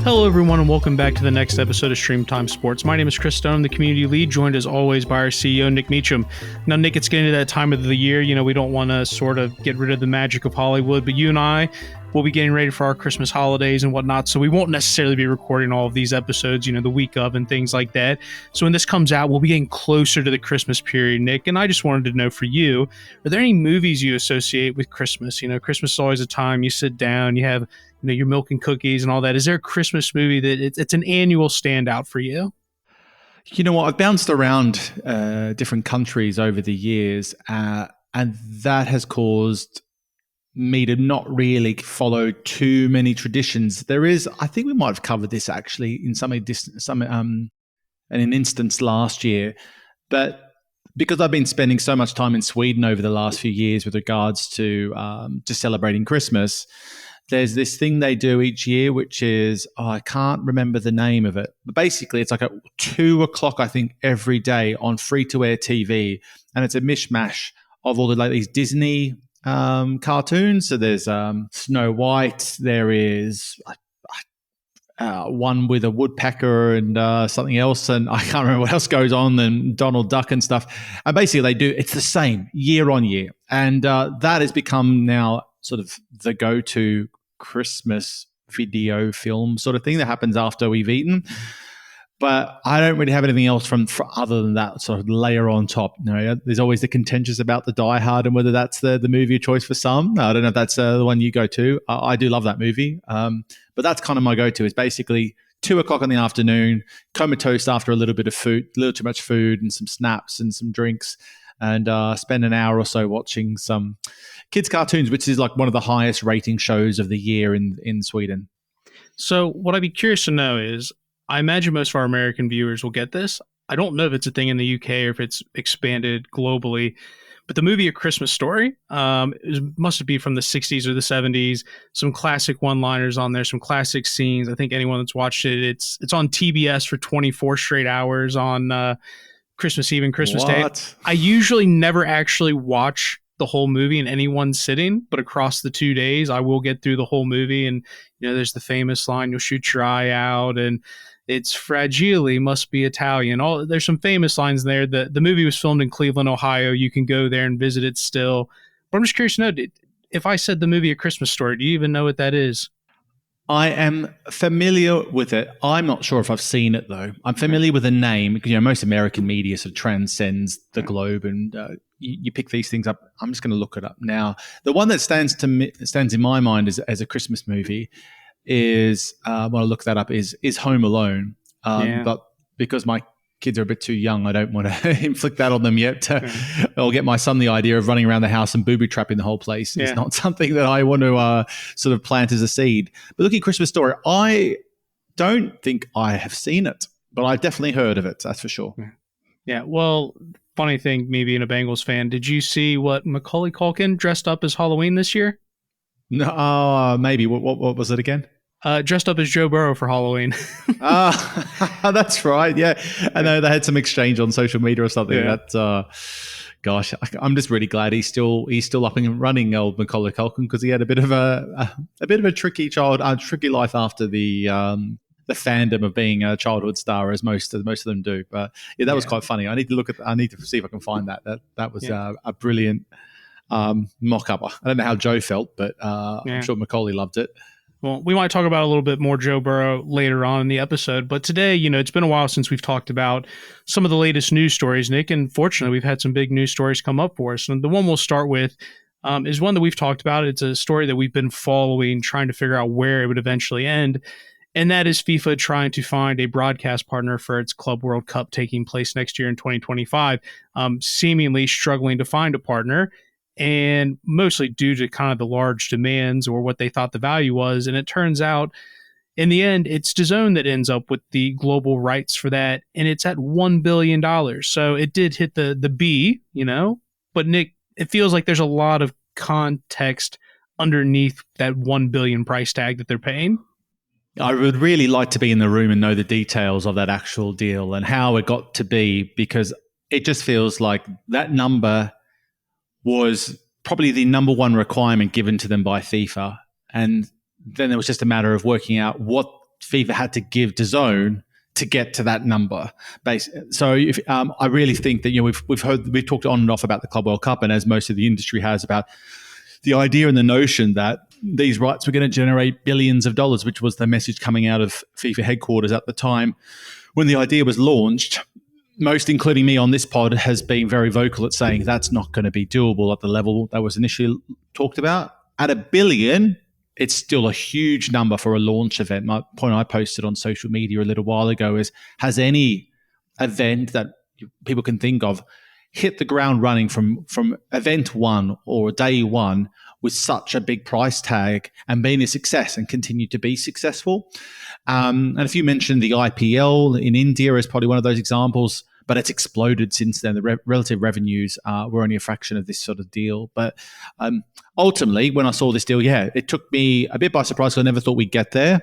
Hello, everyone, and welcome back to the next episode of StreamTime Sports. My name is Chris Stone, the community lead, joined as always by our CEO, Nick Meacham. Now, Nick, it's getting to that time of the year. You know, we don't want to sort of get rid of the magic of Hollywood, but you and I will be getting ready for our Christmas holidays and whatnot, so we won't necessarily be recording all of these episodes, you know, the week of and things like that. So when this comes out, we'll be getting closer to the Christmas period, Nick, and I just wanted to know for you, are there any movies you associate with Christmas? You know, Christmas is always a time you sit down, you have your milk and cookies and all that. Is there a Christmas movie that it's an annual standout for you? You know what? I've bounced around different countries over the years, and that has caused me to not really follow too many traditions. There is, I think we might have covered this actually in in an instance last year, but because I've been spending so much time in Sweden over the last few years with regards to celebrating Christmas, there's this thing they do each year, which is, I can't remember the name of it. But basically, it's like at 2:00, I think, every day on free-to-air TV. And it's a mishmash of all these Disney cartoons. So there's Snow White. There is one with a woodpecker and something else. And I can't remember what else goes on, and Donald Duck and stuff. And basically, it's the same year on year. And that has become now sort of the go-to Christmas video film sort of thing that happens after we've eaten. But I don't really have anything else other than that sort of layer on top. You know, there's always the contentious about the Die Hard and whether that's the movie of choice for some. I don't know if that's the one you go to. I do love that movie. But that's kind of my go-to, is basically 2:00 in the afternoon, comatose after a little bit of food, a little too much food and some snaps and some drinks, and spend an hour or so watching some kids' cartoons, which is like one of the highest rating shows of the year in Sweden. So what I'd be curious to know is, I imagine most of our American viewers will get this. I don't know if it's a thing in the UK or if it's expanded globally, but the movie A Christmas Story must be from the 60s or the 70s. Some classic one-liners on there, some classic scenes. I think anyone that's watched it, it's on TBS for 24 straight hours on Christmas Eve and Christmas Day. I usually never actually watch the whole movie in any one sitting, but across the 2 days, I will get through the whole movie. And, you know, there's the famous line, "You'll shoot your eye out," and "It's fragile, must be Italian." There's some famous lines there. The movie was filmed in Cleveland, Ohio. You can go there and visit it still. But I'm just curious to know, if I said the movie A Christmas Story, do you even know what that is? I am familiar with it. I'm not sure if I've seen it, though. I'm familiar with the name because, you know, most American media sort of transcends the globe, and you pick these things up. I'm just going to look it up now. The one that stands in my mind as a Christmas movie is, when I look that up, is Home Alone. But because my kids are a bit too young, I don't want to inflict that on them yet. I'll get my son the idea of running around the house and booby trapping the whole place. It's not something that I want to sort of plant as a seed. But looking at Christmas Story, I don't think I have seen it, but I've definitely heard of it. That's for sure. Yeah. Well, funny thing, me being a Bengals fan, did you see what Macaulay Culkin dressed up as Halloween this year? No, maybe. What was it again? Dressed up as Joe Burrow for Halloween. That's right. Yeah. I know they had some exchange on social media or something. Yeah. Gosh, I'm just really glad he's still up and running, old Macaulay Culkin, because he had a bit of a tricky life after the fandom of being a childhood star, as most of them do. But yeah, that was quite funny. I need to see if I can find that. That was a brilliant mock-up. I don't know how Joe felt, but I'm sure Macaulay loved it. Well, we might talk about a little bit more Joe Burrow later on in the episode, but today, you know, it's been a while since we've talked about some of the latest news stories, Nick, and fortunately, we've had some big news stories come up for us. And the one we'll start with is one that we've talked about. It's a story that we've been following, trying to figure out where it would eventually end, and that is FIFA trying to find a broadcast partner for its Club World Cup taking place next year in 2025, seemingly struggling to find a partner, and mostly due to kind of the large demands or what they thought the value was. And it turns out, in the end, it's DAZN that ends up with the global rights for that, and it's at $1 billion. So it did hit the B, you know, but Nick, it feels like there's a lot of context underneath that $1 billion price tag that they're paying. I would really like to be in the room and know the details of that actual deal and how it got to be, because it just feels like that number was probably the number one requirement given to them by FIFA. And then it was just a matter of working out what FIFA had to give DAZN to get to that number. So I really think that we've talked on and off about the Club World Cup, and as most of the industry has, about the idea and the notion that these rights were going to generate billions of dollars, which was the message coming out of FIFA headquarters at the time when the idea was launched. Most, including me on this pod, has been very vocal at saying that's not going to be doable at the level that was initially talked about. At $1 billion, it's still a huge number for a launch event. My point I posted on social media a little while ago is, has any event that people can think of hit the ground running from event one or day one with such a big price tag and being a success and continue to be successful? And if you mentioned the IPL in India is probably one of those examples, but it's exploded since then. The relative revenues were only a fraction of this sort of deal. But ultimately, when I saw this deal, it took me a bit by surprise, because I never thought we'd get there.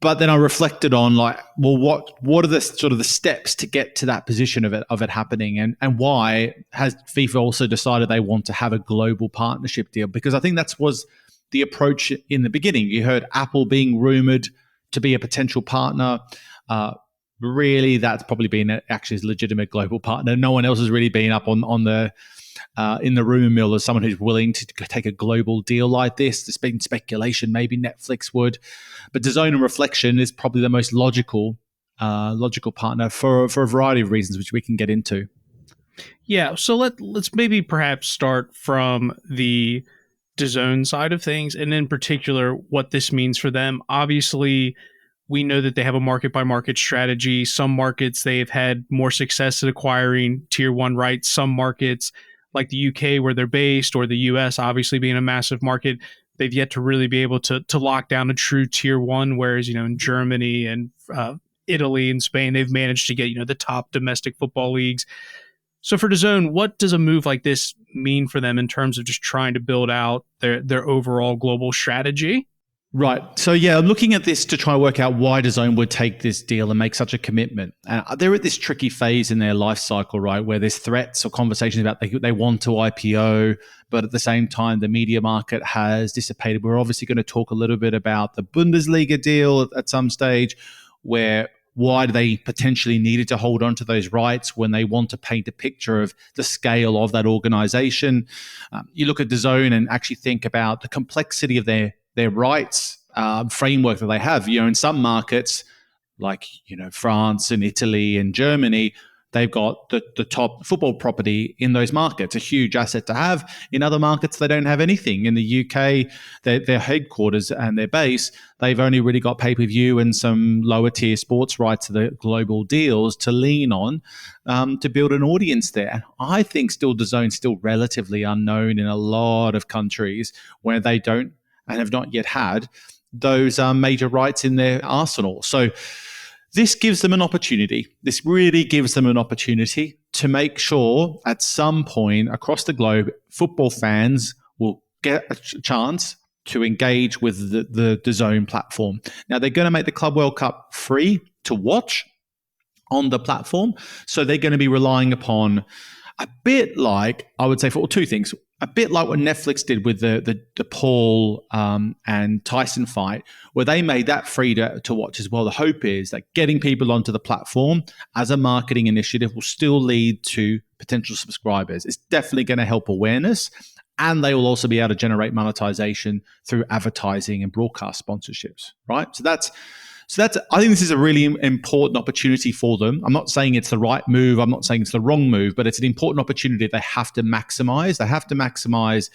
But then I reflected on, like, well, what are the sort of the steps to get to that position of it happening, and why has FIFA also decided they want to have a global partnership deal? Because I think that was the approach in the beginning. You heard Apple being rumored to be a potential partner. Really, that's probably been actually a legitimate global partner. No one else has really been up on the in the rumor mill as someone who's willing to take a global deal like this. There's been speculation maybe Netflix would, but DAZN and Reflection is probably the most logical partner for a variety of reasons, which we can get into. Yeah, so let's maybe perhaps start from the DAZN side of things, and in particular what this means for them. Obviously, we know that they have a market-by-market strategy. Some markets, they've had more success at acquiring Tier 1 rights. Some markets, like the UK where they're based, or the US obviously being a massive market, they've yet to really be able to lock down a true Tier 1, whereas, in Germany and Italy and Spain, they've managed to get, the top domestic football leagues. So for DAZN, what does a move like this mean for them in terms of just trying to build out their overall global strategy? Right. So, I'm looking at this to try to work out why DAZN would take this deal and make such a commitment. They're at this tricky phase in their life cycle, right, where there's threats or conversations about they want to IPO, but at the same time, the media market has dissipated. We're obviously going to talk a little bit about the Bundesliga deal at some stage, where why they potentially needed to hold on to those rights when they want to paint a picture of the scale of that organization. You look at DAZN and actually think about the complexity of their rights framework that they have. In some markets, like France and Italy and Germany, they've got the top football property in those markets, a huge asset to have. In other markets, they don't have anything. In the UK, their headquarters and their base, they've only really got pay-per-view and some lower tier sports rights to the global deals to lean on to build an audience there. I think DAZN's still relatively unknown in a lot of countries where they don't and have not yet had those major rights in their arsenal. So this gives them an opportunity. This really gives them an opportunity to make sure at some point across the globe, football fans will get a chance to engage with the DAZN platform. Now, they're going to make the Club World Cup free to watch on the platform. So they're going to be relying upon a bit like, I would say, for two things. A bit like what Netflix did with the Paul and Tyson fight, where they made that free to watch as well. The hope is that getting people onto the platform as a marketing initiative will still lead to potential subscribers. It's definitely going to help awareness, and they will also be able to generate monetization through advertising and broadcast sponsorships, right? So that's I think this is a really important opportunity for them. I'm not saying it's the right move. I'm not saying it's the wrong move, but it's an important opportunity they have to maximize. They have to maximize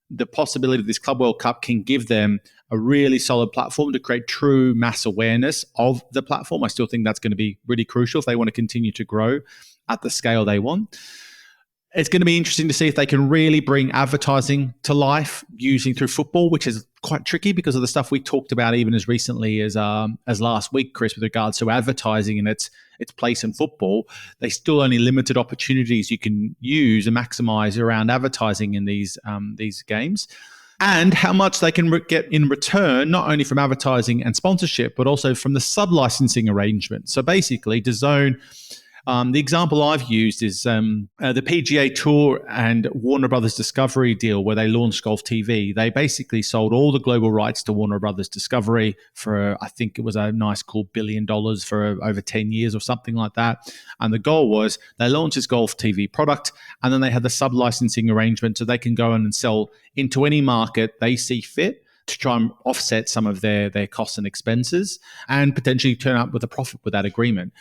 the possibility this Club World Cup can give them a really solid platform to create true mass awareness of the platform. I still think that's going to be really crucial if they want to continue to grow at the scale they want. It's going to be interesting to see if they can really bring advertising to life using through football, which is quite tricky because of the stuff we talked about even as recently as last week, Chris, with regards to advertising and its place in football. There's still only limited opportunities you can use and maximize around advertising in these games, and how much they can get in return, not only from advertising and sponsorship, but also from the sub-licensing arrangement. So basically, DAZN The example I've used is the PGA Tour and Warner Brothers Discovery deal where they launched Golf TV. They basically sold all the global rights to Warner Brothers Discovery for, I think it was a nice cool $1 billion for over 10 years or something like that. And the goal was they launched this Golf TV product, and then they had the sub-licensing arrangement so they can go in and sell into any market they see fit to try and offset some of their costs and expenses and potentially turn up with a profit with that agreement.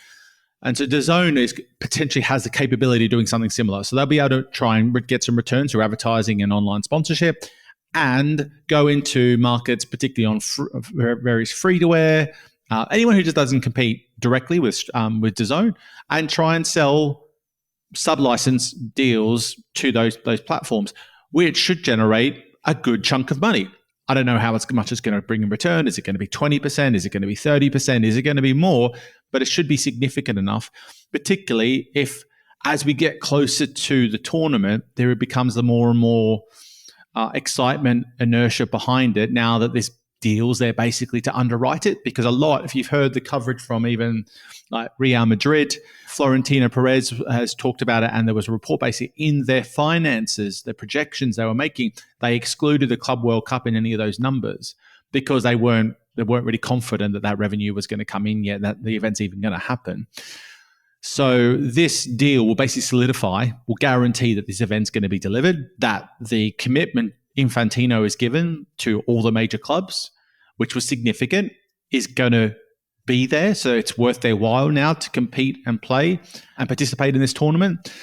And so DAZN potentially has the capability of doing something similar. So they'll be able to try and get some returns through advertising and online sponsorship and go into markets, particularly on various free-to-air, anyone who just doesn't compete directly with DAZN, and try and sell sub-license deals to those platforms, which should generate a good chunk of money. I don't know how much it's going to bring in return. Is it going to be 20%? Is it going to be 30%? Is it going to be more? But it should be significant enough, particularly if, as we get closer to the tournament, there becomes the more and more excitement, inertia behind it now that there's deals there basically to underwrite it. Because a lot, if you've heard the coverage from even like Real Madrid, Florentino Perez has talked about it, and there was a report basically in their finances, the projections they were making, they excluded the Club World Cup in any of those numbers because they weren't really confident that revenue was going to come in yet, that the event's even going to happen. So this deal will basically solidify, will guarantee that this event's going to be delivered, that the commitment Infantino is given to all the major clubs, which was significant, is going to be there. So it's worth their while now to compete and play and participate in this tournament.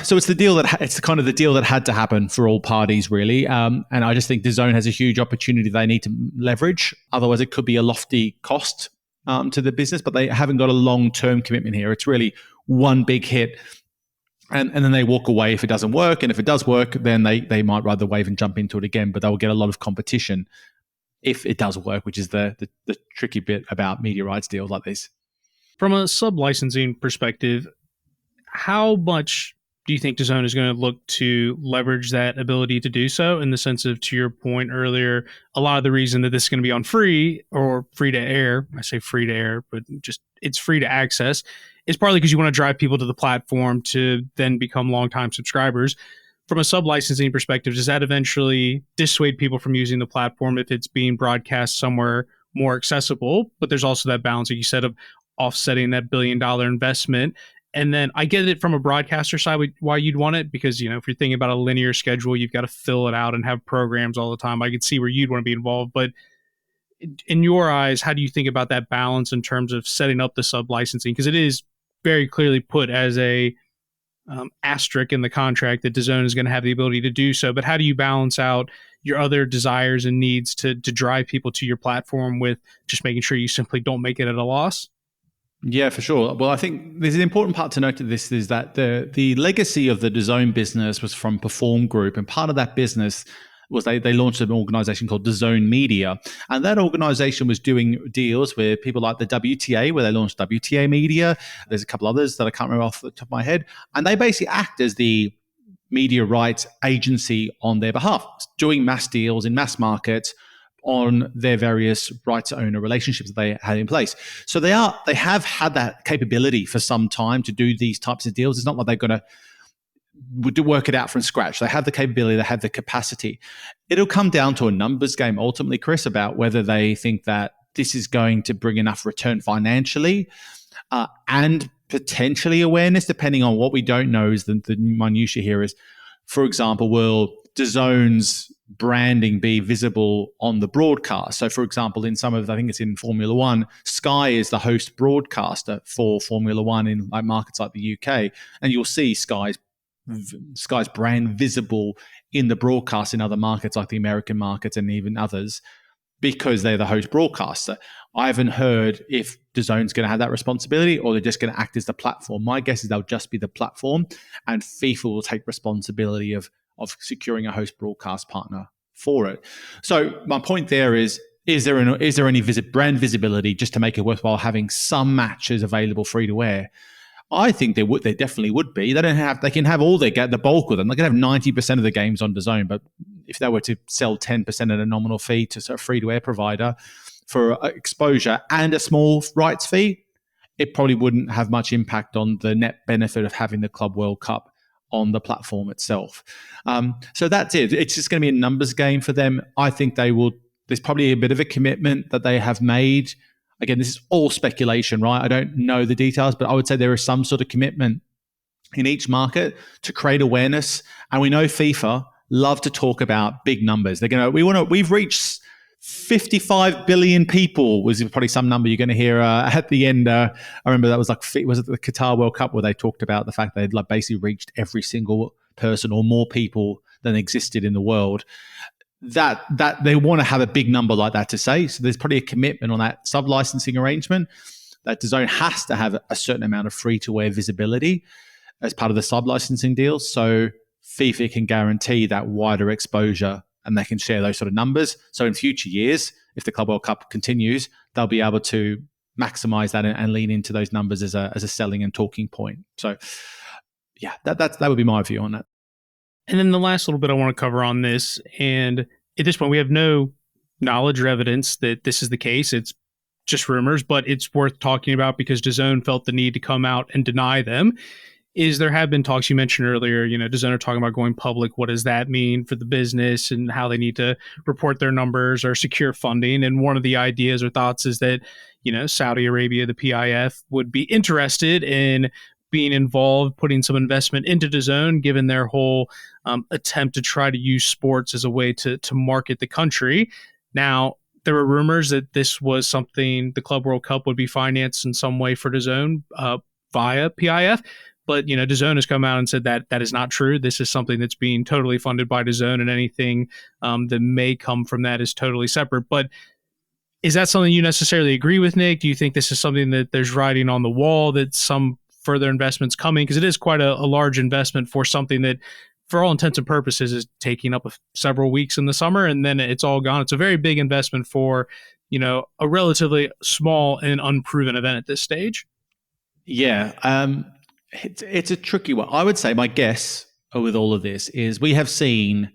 So it's the deal it's kind of the deal that had to happen for all parties, really. And I just think DAZN has a huge opportunity they need to leverage. Otherwise, it could be a lofty cost to the business, but they haven't got a long-term commitment here. It's really one big hit. And then they walk away if it doesn't work. And if it does work, then they might ride the wave and jump into it again. But they'll get a lot of competition if it does work, which is the tricky bit about media rights deals like this. From a sub-licensing perspective, how much do you think DAZN is going to look to leverage that ability to do so, in the sense of, to your point earlier, a lot of the reason that this is going to be on free or free to air, I say free to air, but just it's free to access, is partly because you want to drive people to the platform to then become longtime subscribers. From a sub-licensing perspective, does that eventually dissuade people from using the platform if it's being broadcast somewhere more accessible? But there's also that balance, like you said, of offsetting that $1 billion investment. And then I get it from a broadcaster side why you'd want it, because, if you're thinking about a linear schedule, you've got to fill it out and have programs all the time. I could see where you'd want to be involved. But in your eyes, how do you think about that balance in terms of setting up the sub-licensing? Because it is very clearly put as a asterisk in the contract that DAZN is going to have the ability to do so. But how do you balance out your other desires and needs to drive people to your platform with just making sure you simply don't make it at a loss? Yeah, for sure. Well, I think there's an important part to note to this is that the legacy of the DAZN business was from Perform Group, and part of that business was they launched an organization called DAZN Media, and that organization was doing deals with people like the WTA, where they launched WTA Media. There's a couple others that I can't remember off the top of my head, and they basically act as the media rights agency on their behalf, doing mass deals in mass markets on their various rights owner relationships that they had in place. So they have had that capability for some time to do these types of deals. It's not like they're going to work it out from scratch. They have the capability, they have the capacity. It'll come down to a numbers game ultimately, Chris, about whether they think that this is going to bring enough return financially and potentially awareness, depending on what we don't know is the minutiae here is, for example, will DAZN's branding be visible on the broadcast? So, for example, in some of, I think it's in Formula One, Sky is the host broadcaster for Formula One in like markets like the UK, and you'll see Sky's brand visible in the broadcast in other markets like the American markets and even others, because they're the host broadcaster. I haven't heard if DAZN's going to have that responsibility or they're just going to act as the platform. My guess is they'll just be the platform, and FIFA will take responsibility of securing a host broadcast partner for it. So my point there is there any brand visibility just to make it worthwhile having some matches available free to air? I think there definitely would be. They can have all the bulk of them. They can have 90% of the games on DAZN, but if they were to sell 10% at a nominal fee to a free to air provider for exposure and a small rights fee, it probably wouldn't have much impact on the net benefit of having the Club World Cup on the platform itself. So that's it. It's just going to be a numbers game for them. I think they will. There's probably a bit of a commitment that they have made. Again, this is all speculation, right? I don't know the details, but I would say there is some sort of commitment in each market to create awareness. And we know FIFA love to talk about big numbers. They're going to, we've reached 55 billion people was probably some number you're going to hear at the end. I remember that was was it the Qatar World Cup where they talked about the fact they'd basically reached every single person or more people than existed in the world. That they want to have a big number like that to say. So there's probably a commitment on that sub-licensing arrangement that DAZN has to have a certain amount of free-to-air visibility as part of the sub-licensing deals. So FIFA can guarantee that wider exposure and they can share those sort of numbers. So in future years, if the Club World Cup continues, they'll be able to maximize that and lean into those numbers as a selling and talking point. So yeah, that would be my view on that. And then the last little bit I want to cover on this, and at this point, we have no knowledge or evidence that this is the case. It's just rumors, but it's worth talking about because DAZN felt the need to come out and deny them. Is there have been talks you mentioned earlier, DAZN are talking about going public. What does that mean for the business and how they need to report their numbers or secure funding? And one of the ideas or thoughts is that, Saudi Arabia, the PIF, would be interested in being involved, putting some investment into DAZN, given their whole attempt to try to use sports as a way to market the country. Now, there were rumors that this was something the Club World Cup would be financed in some way for DAZN via PIF. But, DAZN has come out and said that that is not true. This is something that's being totally funded by DAZN, and anything that may come from that is totally separate. But is that something you necessarily agree with, Nick? Do you think this is something that there's writing on the wall, that some further investments coming? Because it is quite a large investment for something that, for all intents and purposes, is taking up several weeks in the summer, and then it's all gone. It's a very big investment for, a relatively small and unproven event at this stage. Yeah. It's a tricky one. I would say my guess with all of this is we have seen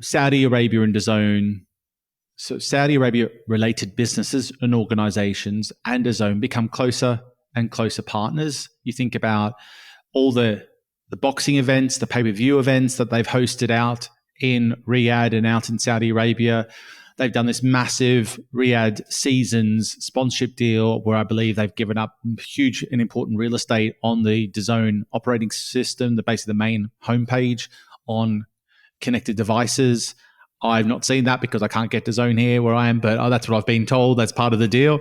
Saudi Arabia and DAZN, so Saudi Arabia related businesses and organizations and DAZN become closer and closer partners. You think about all the boxing events, the pay-per-view events that they've hosted out in Riyadh and out in Saudi Arabia. They've done this massive Riyadh Seasons sponsorship deal where I believe they've given up huge and important real estate on the DAZN operating system, basically the main homepage on connected devices. I've not seen that because I can't get DAZN here where I am, but that's what I've been told. That's part of the deal.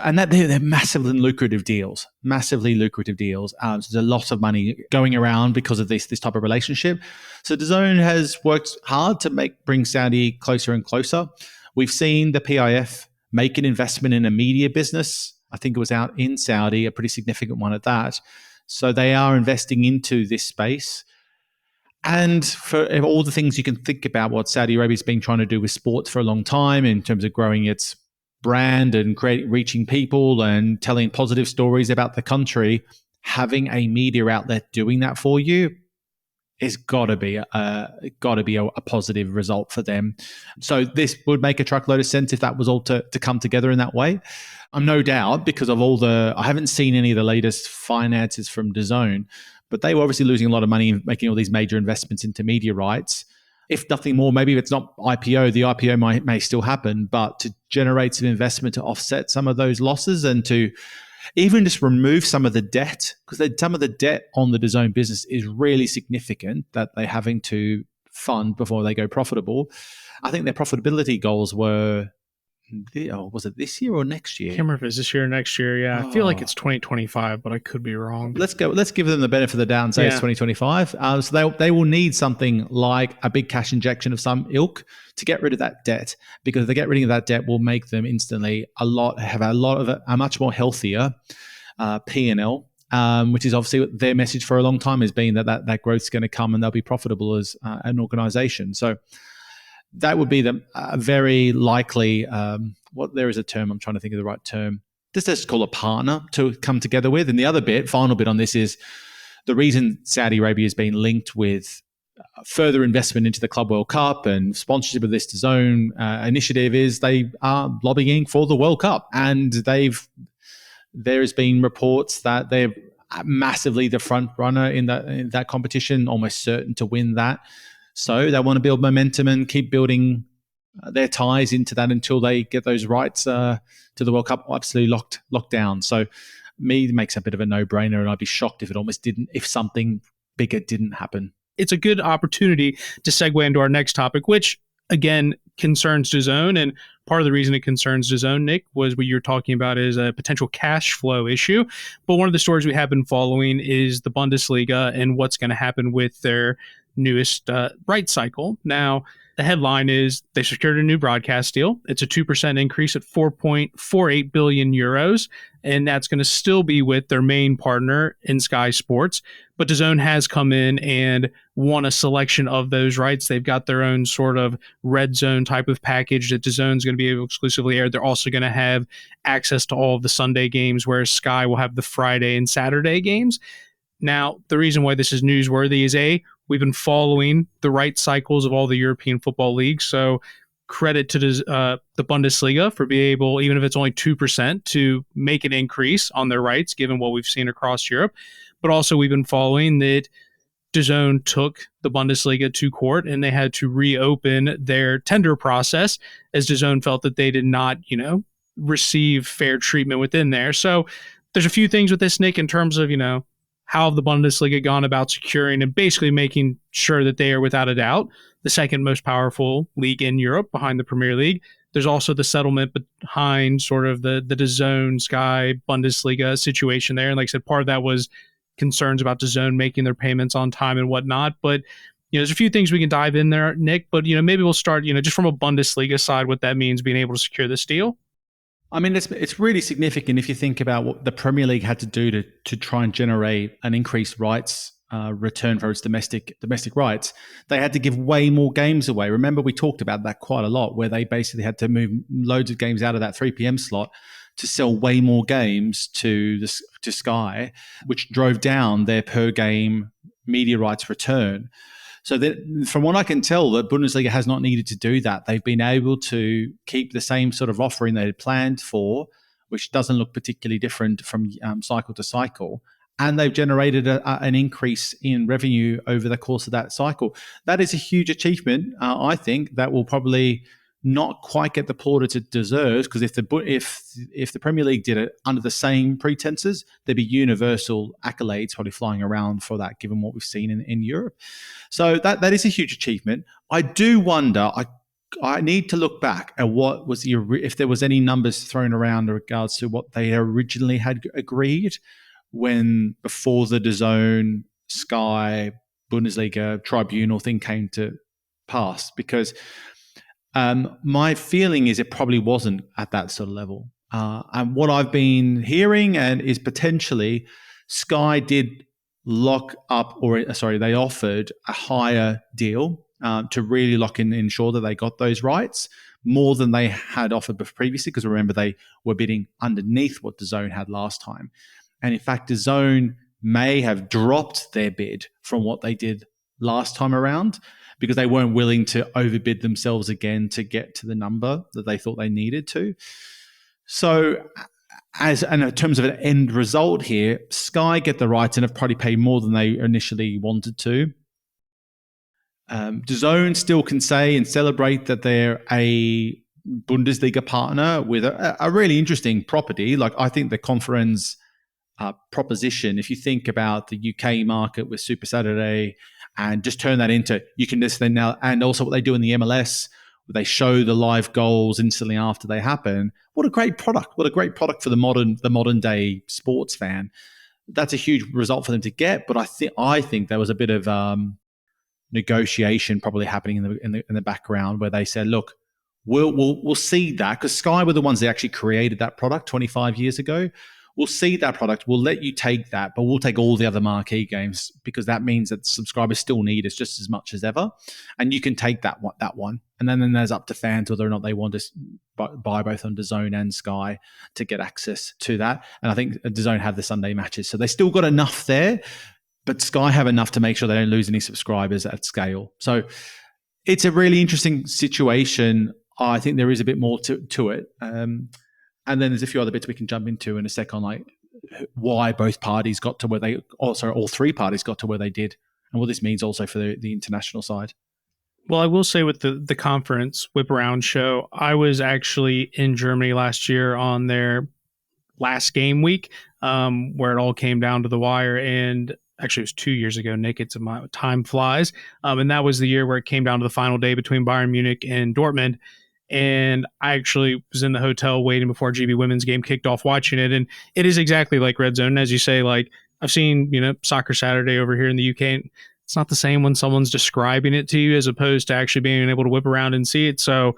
And that they're massively lucrative deals. So there's a lot of money going around because of this type of relationship. So DAZN has worked hard to bring Saudi closer and closer. We've seen the PIF make an investment in a media business. I think it was out in Saudi, a pretty significant one at that. So they are investing into this space. And for all the things you can think about what Saudi Arabia's been trying to do with sports for a long time in terms of growing its brand and reaching people and telling positive stories about the country, having a media outlet doing that for you is got to be a positive result for them. So this would make a truckload of sense if that was all to come together in that way. I'm no doubt because of I haven't seen any of the latest finances from DAZN, but they were obviously losing a lot of money making all these major investments into media rights. If nothing more, maybe if it's not IPO, the IPO may still happen, but to generate some investment to offset some of those losses and to even just remove some of the debt, because some of the debt on the DAZN business is really significant that they're having to fund before they go profitable. I think their profitability goals were, was it this year or next year? I can't remember if it's this year or next year. Yeah, I feel like it's 2025, but I could be wrong. Let's give them the benefit of the doubt and say it's 2025. So they will need something like a big cash injection of some ilk to get rid of that debt, because if they get rid of that debt, will make them instantly have a much more healthier P&L, which is obviously their message for a long time has been that growth is going to come and they'll be profitable as an organization. So that would be the very likely, there is a term, I'm trying to think of the right term, just call a partner to come together with. And the other final bit on this is the reason Saudi Arabia has been linked with further investment into the Club World Cup and sponsorship of this DAZN initiative is they are lobbying for the World Cup, and there has been reports that they're massively the front runner in that competition, almost certain to win that. So they want to build momentum and keep building their ties into that until they get those rights to the World Cup absolutely locked down. So it makes a bit of a no-brainer, and I'd be shocked if it almost didn't, if something bigger didn't happen. It's a good opportunity to segue into our next topic, which again concerns DAZN. And part of the reason it concerns DAZN, Nick, was what you're talking about is a potential cash flow issue. But one of the stories we have been following is the Bundesliga and what's going to happen with their newest rights cycle. Now, the headline is they secured a new broadcast deal. It's a 2% increase at 4.48 billion euros, and that's going to still be with their main partner in Sky Sports. But DAZN has come in and won a selection of those rights. They've got their own sort of red zone type of package that DAZN is going to be able to exclusively air. They're also going to have access to all of the Sunday games, whereas Sky will have the Friday and Saturday games. Now, the reason why this is newsworthy is we've been following the right cycles of all the European football leagues. So credit to the Bundesliga for being able, even if it's only 2%, to make an increase on their rights, given what we've seen across Europe. But also we've been following that DAZN took the Bundesliga to court, and they had to reopen their tender process as DAZN felt that they did not, receive fair treatment within there. So there's a few things with this, Nick, in terms of, how have the Bundesliga gone about securing and basically making sure that they are, without a doubt, the second most powerful league in Europe behind the Premier League. There's also the settlement behind sort of the DAZN, Sky, Bundesliga situation there. And like I said, part of that was concerns about DAZN making their payments on time and whatnot. But, there's a few things we can dive in there, Nick. But, maybe we'll start, just from a Bundesliga side, what that means being able to secure this deal. I mean, it's really significant if you think about what the Premier League had to do to try and generate an increased rights return for its domestic rights. They had to give way more games away. Remember, we talked about that quite a lot, where they basically had to move loads of games out of that 3 p.m. slot to sell way more games to Sky, which drove down their per game media rights return. So that, from what I can tell, the Bundesliga has not needed to do that. They've been able to keep the same sort of offering they had planned for, which doesn't look particularly different from cycle to cycle. And they've generated an increase in revenue over the course of that cycle. That is a huge achievement, I think, that will probably not quite get the plaudits it deserves, because if the Premier League did it under the same pretenses, there'd be universal accolades probably flying around for that, given what we've seen in Europe. So that is a huge achievement. I do wonder, I need to look back at what was if there was any numbers thrown around in regards to what they originally had agreed before the DAZN, Sky, Bundesliga tribunal thing came to pass, because my feeling is it probably wasn't at that sort of level. And what I've been hearing is potentially Sky did they offered a higher deal to really ensure that they got those rights more than they had offered previously, because remember, they were bidding underneath what DAZN had last time. And in fact, DAZN may have dropped their bid from what they did last time around, because they weren't willing to overbid themselves again to get to the number that they thought they needed to. So in terms of an end result here, Sky get the rights and have probably paid more than they initially wanted to. DAZN still can say and celebrate that they're a Bundesliga partner with a really interesting property. Like, I think the conference proposition, if you think about the UK market with Super Saturday, and just turn that into, you can just then now, and also what they do in the MLS, where they show the live goals instantly after they happen. What a great product! What a great product for the modern day sports fan. That's a huge result for them to get. But I think there was a bit of negotiation probably happening in the background, where they said, look, we'll see that, because Sky were the ones that actually created that product 25 years ago. We'll see that product. We'll let you take that, but we'll take all the other marquee games, because that means that subscribers still need us just as much as ever. And you can take that one. And then there's up to fans whether or not they want to buy both on DAZN and Sky to get access to that. And I think DAZN have the Sunday matches. So they still got enough there. but Sky have enough to make sure they don't lose any subscribers at scale. So it's a really interesting situation. I think there is a bit more to it. And then there's a few other bits we can jump into in a second, like why both parties got to where they, also all three parties got to where they did, and what this means also for the international side. Well, I will say with the conference whip around show, I was actually in Germany last year on their last game week, where it all came down to the wire. And actually, it was 2 years ago, Nick. Time flies. And that was the year where it came down to the final day between Bayern Munich and Dortmund. And I actually was in the hotel waiting before GB women's game kicked off watching it. And it is exactly like Red Zone. As you say, like I've seen, Soccer Saturday over here in the UK. And it's not the same when someone's describing it to you as opposed to actually being able to whip around and see it. So,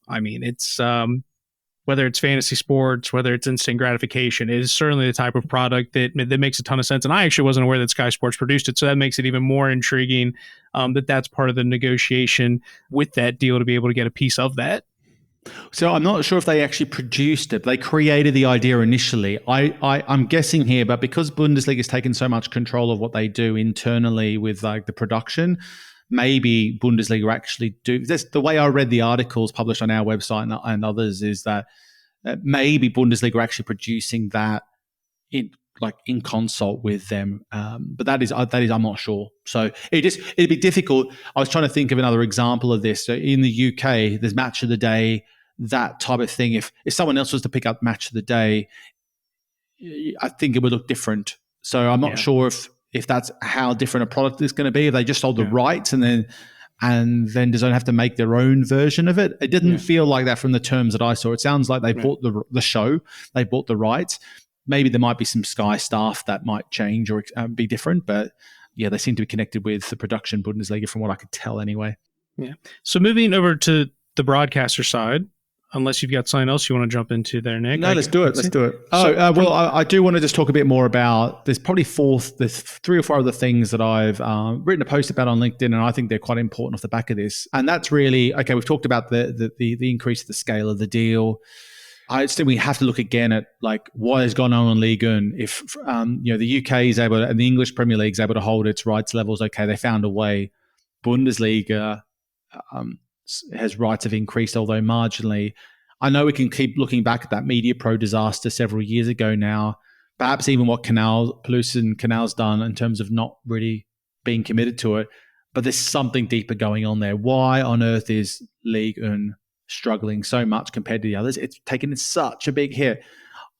I mean, it's whether it's fantasy sports, whether it's instant gratification, it is certainly the type of product that makes a ton of sense. And I actually wasn't aware that Sky Sports produced it, so that makes it even more intriguing that's part of the negotiation with that deal to be able to get a piece of that. So I'm not sure if they actually produced it. They created the idea initially. I'm guessing here, but because Bundesliga has taken so much control of what they do internally with like the production, maybe Bundesliga actually do this. The way I read the articles published on our website and others is that maybe Bundesliga are actually producing that in consult with them. But that is I'm not sure. So it'd be difficult. I was trying to think of another example of this. So in the UK, there's Match of the Day, that type of thing. If someone else was to pick up Match of the Day, I think it would look different. So I'm not sure if that's how different a product is going to be. If they just sold the rights and then DAZN have to make their own version of it. It didn't feel like that from the terms that I saw. It sounds like they bought the show, they bought the rights. Maybe there might be some Sky staff that might change or be different, but yeah, they seem to be connected with the production Bundesliga from what I could tell anyway. Yeah. So moving over to the broadcaster side, unless you've got something else you want to jump into there, Nick. No, let's do it. I do want to just talk a bit more about, there's there's 3 or 4 other things that I've written a post about on LinkedIn, and I think they're quite important off the back of this. And that's really, okay, we've talked about the increase of the scale of the deal. I still, we have to look again at like what has gone on in Ligue 1. If the UK is able to, and the English Premier League is able to hold its rights levels, okay, they found a way. Bundesliga has rights have increased, although marginally. I know we can keep looking back at that Media Pro disaster several years ago now. Perhaps even what Plus and Canal's done in terms of not really being committed to it. But there's something deeper going on there. Why on earth is Ligue 1 struggling so much compared to the others? It's taken such a big hit.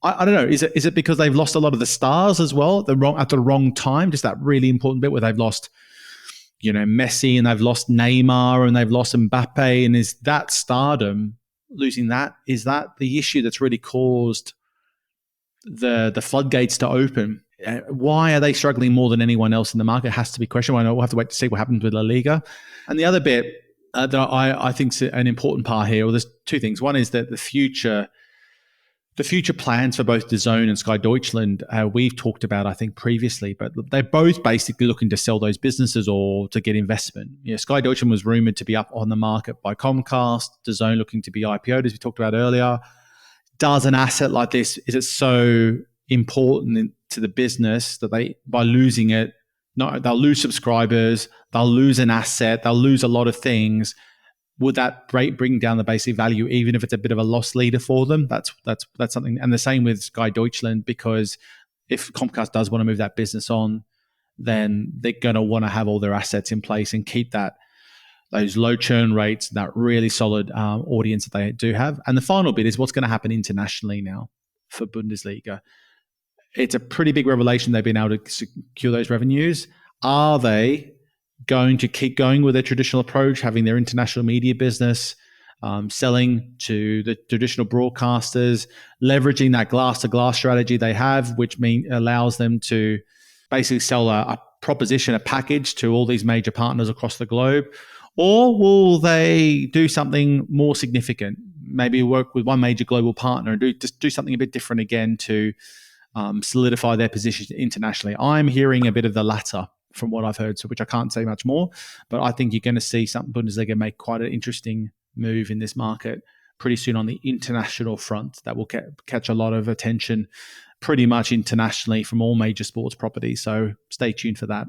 I don't know. Is it because they've lost a lot of the stars as well at the wrong time? Just that really important bit where they've lost, Messi, and they've lost Neymar, and they've lost Mbappe, and is that stardom, losing that, is that the issue that's really caused the floodgates to open? Why are they struggling more than anyone else in the market? Has to be questioned. I know we'll have to wait to see what happens with La Liga. And the other bit that I think is an important part here, well, there's 2 things. One is that the future plans for both DAZN and Sky Deutschland, we've talked about, I think, previously, but they're both basically looking to sell those businesses or to get investment. Sky Deutschland was rumored to be up on the market by Comcast, DAZN looking to be IPO'd, as we talked about earlier. Does an asset like this, is it so important to the business that by losing it, they'll lose subscribers, they'll lose an asset, they'll lose a lot of things. Would that bring down the basic value, even if it's a bit of a loss leader for them? That's something. And the same with Sky Deutschland, because if Comcast does want to move that business on, then they're going to want to have all their assets in place and keep those low churn rates, that really solid audience that they do have. And the final bit is what's going to happen internationally now for Bundesliga. It's a pretty big revelation they've been able to secure those revenues. Are they going to keep going with their traditional approach, having their international media business, selling to the traditional broadcasters, leveraging that glass-to-glass strategy they have, which allows them to basically sell a proposition, a package to all these major partners across the globe? Or will they do something more significant, maybe work with one major global partner and do something a bit different again to solidify their position internationally? I'm hearing a bit of the latter from what I've heard, so which I can't say much more, but I think you're going to see some Bundesliga make quite an interesting move in this market pretty soon on the international front that will catch a lot of attention pretty much internationally from all major sports properties. So stay tuned for that.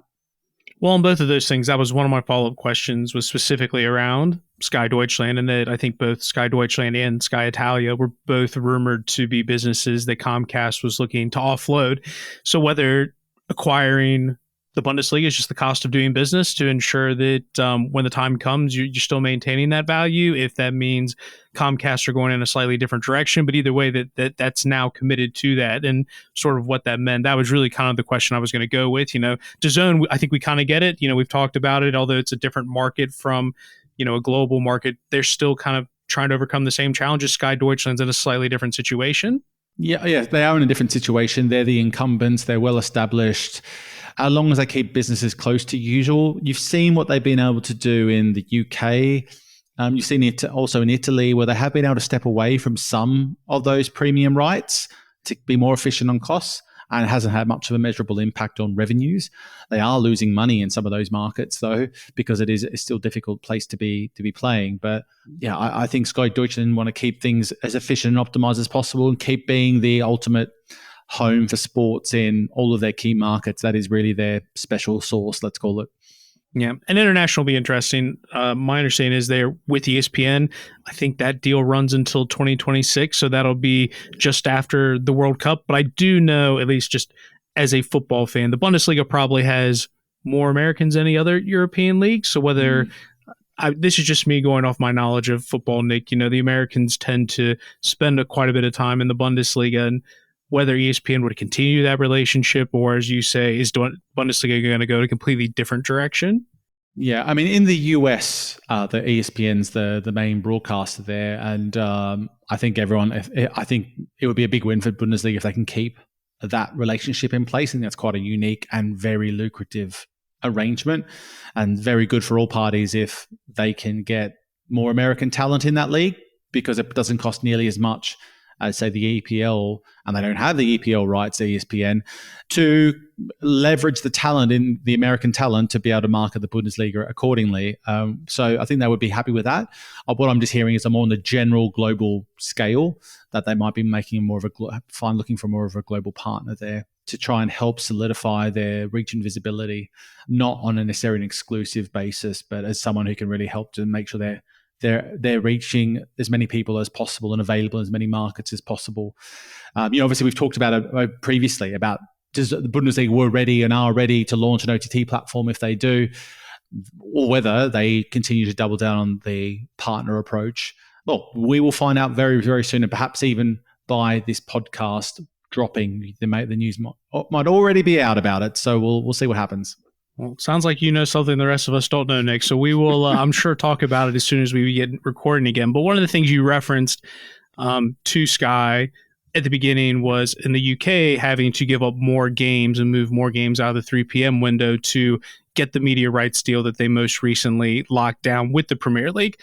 Well, on both of those things, that was one of my follow-up questions, was specifically around Sky Deutschland, and that I think both Sky Deutschland and Sky Italia were both rumored to be businesses that Comcast was looking to offload. So whether acquiring the Bundesliga is just the cost of doing business to ensure that when the time comes, you're still maintaining that value. If that means Comcast are going in a slightly different direction, but either way, that's now committed to that, and sort of what that meant. That was really kind of the question I was going to go with. DAZN, I think we kind of get it. We've talked about it, although it's a different market from a global market. They're still kind of trying to overcome the same challenges. Sky Deutschland's in a slightly different situation. Yeah, they are in a different situation. They're the incumbents. They're well established. As long as they keep businesses close to usual, you've seen what they've been able to do in the UK. You've seen it also in Italy, where they have been able to step away from some of those premium rights to be more efficient on costs, and it hasn't had much of a measurable impact on revenues. They are losing money in some of those markets, though, because it's still a difficult place to be playing. But yeah, I think Sky Deutschland want to keep things as efficient and optimized as possible, and keep being the ultimate home for sports in all of their key markets. That is really their special sauce, let's call it. Yeah, and international will be interesting. My understanding is they're with ESPN. I think that deal runs until 2026, so that'll be just after the World Cup. But I do know, at least just as a football fan, the Bundesliga probably has more Americans than any other European league. So whether this is just me going off my knowledge of football, Nick, the Americans tend to spend quite a bit of time in the Bundesliga, and whether ESPN would continue that relationship, or, as you say, is Bundesliga going to go a completely different direction? Yeah, I mean, in the US, the ESPN's the main broadcaster there, and I think it would be a big win for Bundesliga if they can keep that relationship in place. I think that's quite a unique and very lucrative arrangement, and very good for all parties if they can get more American talent in that league, because it doesn't cost nearly as much as, say, the EPL, and they don't have the EPL rights, ESPN, to leverage the talent in the American talent to be able to market the Bundesliga accordingly. So I think they would be happy with that. What I'm just hearing is more on the general global scale, that they might be making more of looking for more of a global partner there to try and help solidify their reach and visibility, not on a necessarily an exclusive basis, but as someone who can really help to make sure they're reaching as many people as possible and available in as many markets as possible. Obviously, we've talked about it previously about does the Bundesliga were ready and are ready to launch an OTT platform if they do, or whether they continue to double down on the partner approach. Well, we will find out very, very soon, and perhaps even by this podcast dropping, the news might already be out about it. So we'll see what happens. Well, it sounds like you know something the rest of us don't know, Nick. So we will, I'm sure, talk about it as soon as we get recording again. But one of the things you referenced to Sky at the beginning was in the UK having to give up more games and move more games out of the 3 p.m. window to get the media rights deal that they most recently locked down with the Premier League.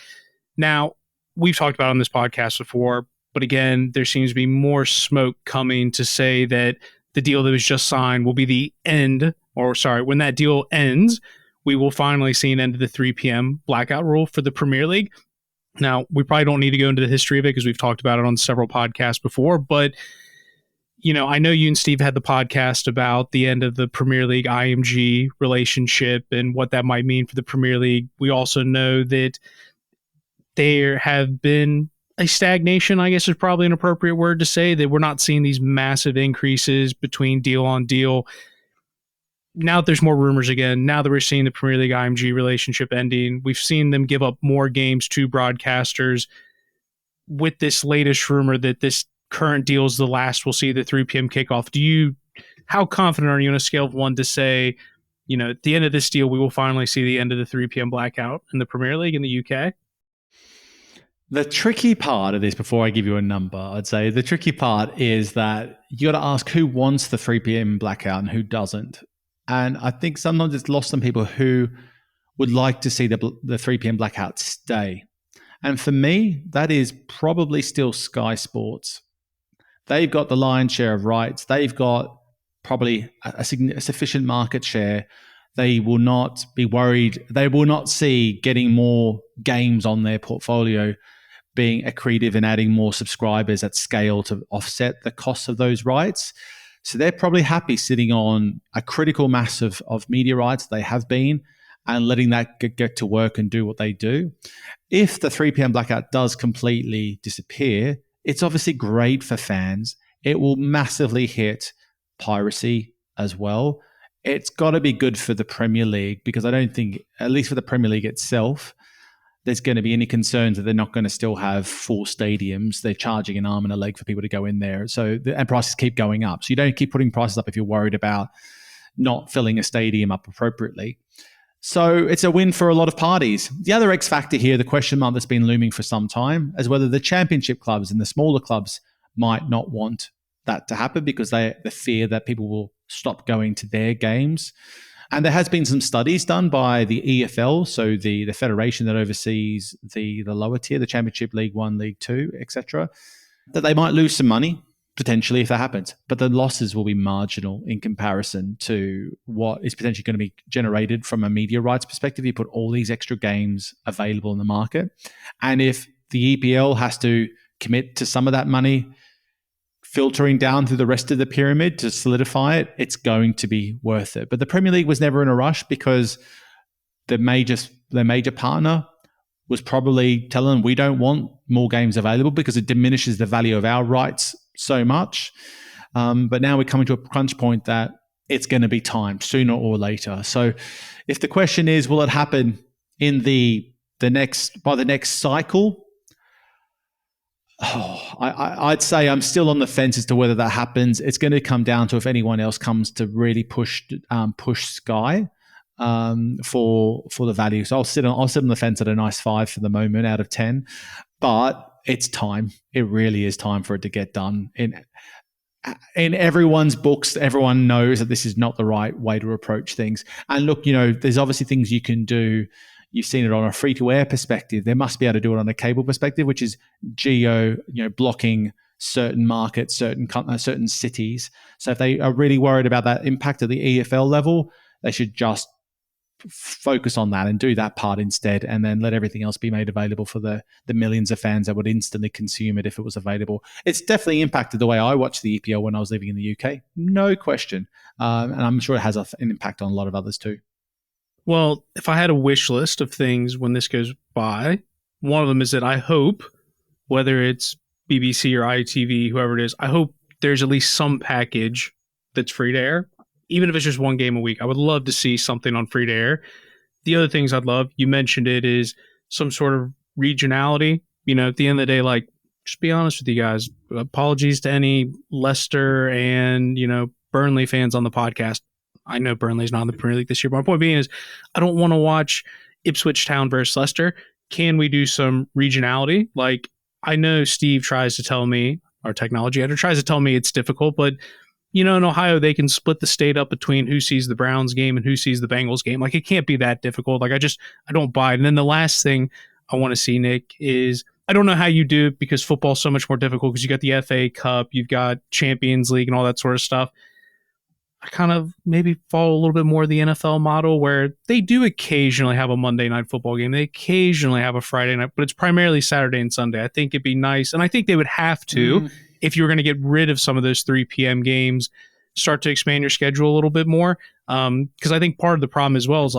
Now, we've talked about it on this podcast before, but again, there seems to be more smoke coming to say that the deal that was just signed will be the end. When that deal ends, we will finally see an end to the 3 p.m. blackout rule for the Premier League. Now, we probably don't need to go into the history of it because we've talked about it on several podcasts before, but I know you and Steve had the podcast about the end of the Premier League IMG relationship and what that might mean for the Premier League. We also know that there have been a stagnation, I guess is probably an appropriate word to say, that we're not seeing these massive increases between deal on deal. Now that there's more rumors again, now that we're seeing the Premier League IMG relationship ending, we've seen them give up more games to broadcasters. With this latest rumor that this current deal is the last we'll see the 3 p.m. kickoff, how confident are you on a scale of 1 to say, at the end of this deal, we will finally see the end of the 3 p.m. blackout in the Premier League in the UK? The tricky part of this, before I give you a number, I'd say the tricky part is that you got to ask who wants the 3 p.m. blackout and who doesn't. And I think sometimes it's lost on people who would like to see the 3 p.m. blackout stay. And for me, that is probably still Sky Sports. They've got the lion's share of rights. They've got probably a sufficient market share. They will not be worried. They will not see getting more games on their portfolio being accretive and adding more subscribers at scale to offset the costs of those rights. So they're probably happy sitting on a critical mass of media rights. They have been, and letting that get to work and do what they do. If the 3 p.m. blackout does completely disappear, it's obviously great for fans. It will massively hit piracy as well. It's got to be good for the Premier League, because I don't think, at least for the Premier League itself, there's going to be any concerns that they're not going to still have full stadiums. They're charging an arm and a leg for people to go in there. And prices keep going up. So you don't keep putting prices up if you're worried about not filling a stadium up appropriately. So it's a win for a lot of parties. The other X factor here, the question mark that's been looming for some time, is whether the championship clubs and the smaller clubs might not want that to happen, because they fear that people will stop going to their games. And there has been some studies done by the EFL, so the federation that oversees the lower tier, the Championship, League One, League Two, etc., that they might lose some money potentially if that happens, but the losses will be marginal in comparison to what is potentially going to be generated from a media rights perspective. You put all these extra games available in the market, and if the EPL has to commit to some of that money filtering down through the rest of the pyramid to solidify it, it's going to be worth it. But the Premier League was never in a rush, because the major partner was probably telling them, we don't want more games available because it diminishes the value of our rights so much. But now we're coming to a crunch point that it's going to be time sooner or later. So if the question is, will it happen in by the next cycle? I'd say I'm still on the fence as to whether that happens. It's going to come down to if anyone else comes to really push Sky for the value. So I'll sit on the fence at a nice 5 for the moment out of 10. But it's time. It really is time for it to get done. In everyone's books, everyone knows that this is not the right way to approach things. And look, there's obviously things you can do. You've seen it on a free-to-air perspective. They must be able to do it on a cable perspective, which is blocking certain markets, certain cities. So if they are really worried about that impact at the EFL level, they should just focus on that and do that part instead, and then let everything else be made available for the millions of fans that would instantly consume it if it was available. It's definitely impacted the way I watched the EPL when I was living in the UK, no question. And I'm sure it has an impact on a lot of others too. Well, if I had a wish list of things when this goes by, one of them is that I hope, whether it's BBC or ITV, whoever it is, I hope there's at least some package that's free to air, even if it's just one game a week. I would love to see something on free to air. The other things I'd love, you mentioned it, is some sort of regionality. At the end of the day, just be honest with you guys. Apologies to any Leicester and, Burnley fans on the podcast. I know Burnley's not in the Premier League this year, but my point being is I don't want to watch Ipswich Town versus Leicester. Can we do some regionality? I know Steve tries to tell me, our technology editor tries to tell me it's difficult, but in Ohio, they can split the state up between who sees the Browns game and who sees the Bengals game. It can't be that difficult. I don't buy it. And then the last thing I want to see, Nick, is I don't know how you do it, because football's so much more difficult, because you got the FA Cup, you've got Champions League and all that sort of stuff. I kind of maybe follow a little bit more of the NFL model, where they do occasionally have a Monday night football game. They occasionally have a Friday night, but it's primarily Saturday and Sunday. I think it'd be nice. And I think they would have to, if you were going to get rid of some of those 3 p.m. games, start to expand your schedule a little bit more. Because I think part of the problem as well is